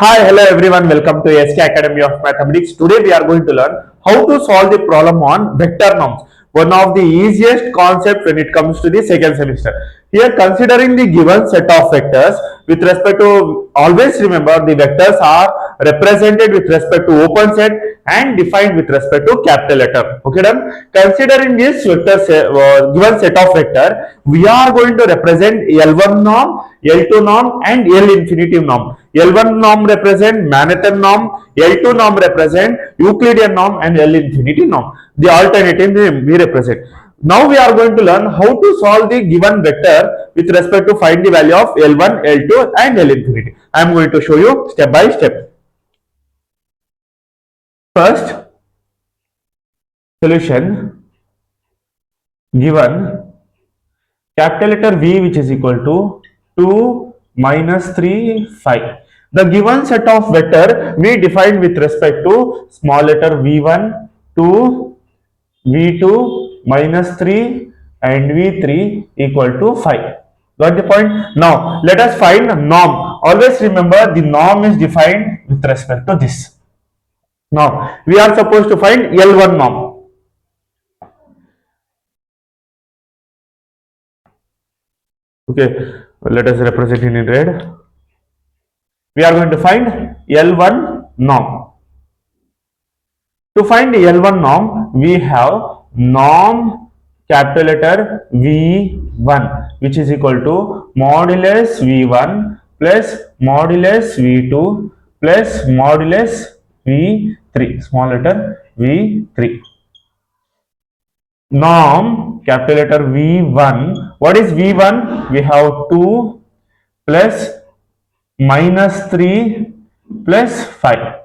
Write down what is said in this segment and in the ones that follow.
Hi, hello everyone. Welcome to SK Academy of Mathematics. Today we are going to learn how to solve the problem on vector norms. One of the easiest concepts when it comes to the second semester. Here, considering the given set of vectors with respect to, always remember the vectors are represented with respect to open set and defined with respect to capital letter. Okay, done. Considering this given set of vector, we are going to represent L1 norm, L2 norm, and L infinitive norm. L1 norm represent Manhattan norm, L2 norm represent Euclidean norm, and L infinity norm. The alternative we represent. Now we are going to learn how to solve the given vector with respect to find the value of L1, L2, and L infinity. I am going to show you step by step. First, solution given capital letter V which is equal to 2 minus 3 5. The given set of vector we defined with respect to small letter V1 2 V2 minus 3 and V3 equal to 5. Got the point? Now let us find norm. Always remember the norm is defined with respect to this. Now we are supposed to find L1 norm. Okay, let us represent it in red. We are going to find L1 norm. To find L1 norm, we have norm capital letter V1 which is equal to modulus V1 plus modulus V2 plus modulus V3, small letter V3. Norm capital letter V1. What is V1? We have 2 plus minus 3 plus 5.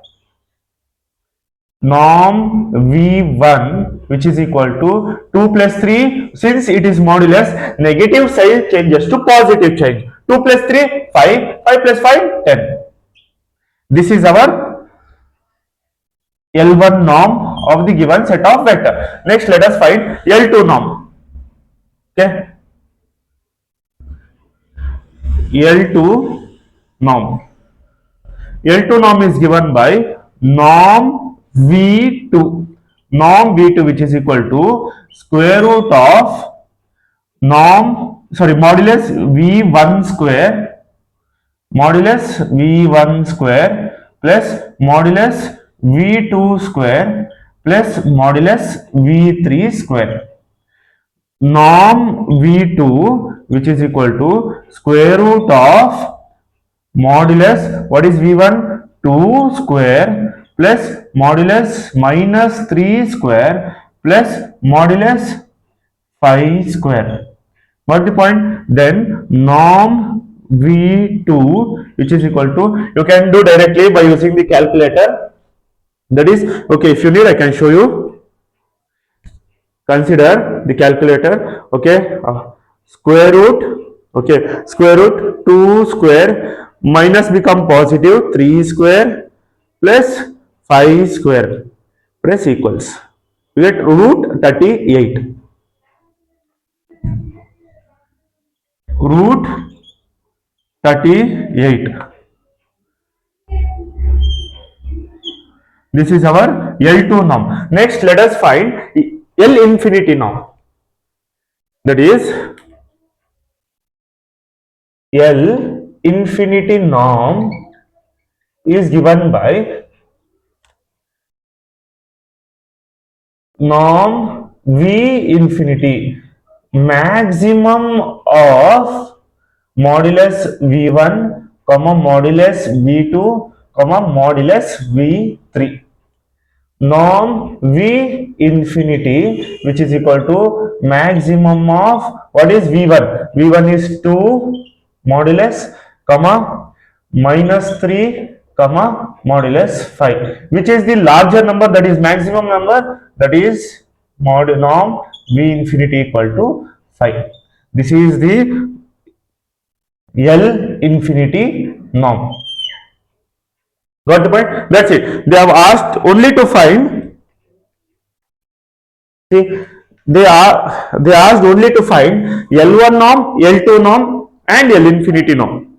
Norm V1 which is equal to 2 plus 3. Since it is modulus, negative sign changes to positive change. 2 plus 3, 5. 5 plus 5, 10. This is our L1 norm of the given set of vector. Next, let us find L2 norm. Okay. L2 norm. L2 norm is given by norm V2. Norm V2 which is equal to square root of modulus V1 square plus modulus V2 square plus modulus V3 square. Norm V2 which is equal to square root of modulus, what is V1? 2 square plus modulus minus 3 square plus modulus 5 square. What the point? Then norm V2 which is equal to, you can do directly by using the calculator. That is, okay, if you need I can show you. Consider the calculator. Okay, square root, okay, square root 2 square minus become positive 3 square plus 5 square press equals, we get root 38. Root 38. This is our L2 norm. Next, let us find L infinity norm. That is L infinity norm is given by norm V infinity, maximum of modulus V1, modulus V2, modulus V3. Norm V infinity which is equal to maximum of, what is V1? V1 is 2 modulus, minus 3, modulus 5. Which is the larger number, that is maximum number, that is norm V infinity equal to 5. This is the L infinity norm. Got the point? That's it. They have asked only to find. See, they asked only to find L1 norm, L2 norm, and L infinity norm.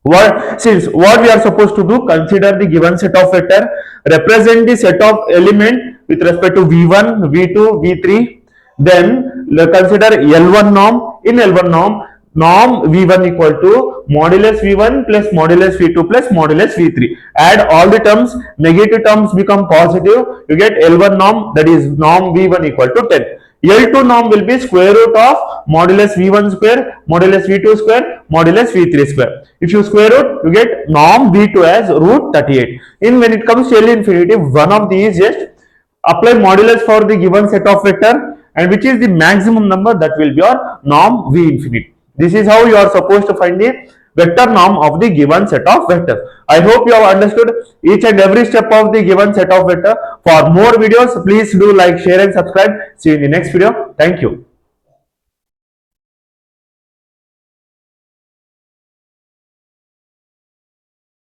What we are supposed to do, consider the given set of vector, represent the set of element with respect to v1, v2, v3, then consider L1 norm. In L1 norm v1 equal to modulus v1 plus modulus v2 plus modulus v3. Add all the terms, negative terms become positive, you get L1 norm, that is norm v1 equal to 10. L2 norm will be square root of modulus v1 square, modulus v2 square, modulus v3 square. If you square root, you get norm v2 as root 38. In when it comes to L infinity, one of the easiest, apply modulus for the given set of vector, and which is the maximum number, that will be your norm v infinity. This is how you are supposed to find the vector norm of the given set of vectors. I hope you have understood each and every step of the given set of vector. For more videos, please do like, share and subscribe. See you in the next video. Thank you.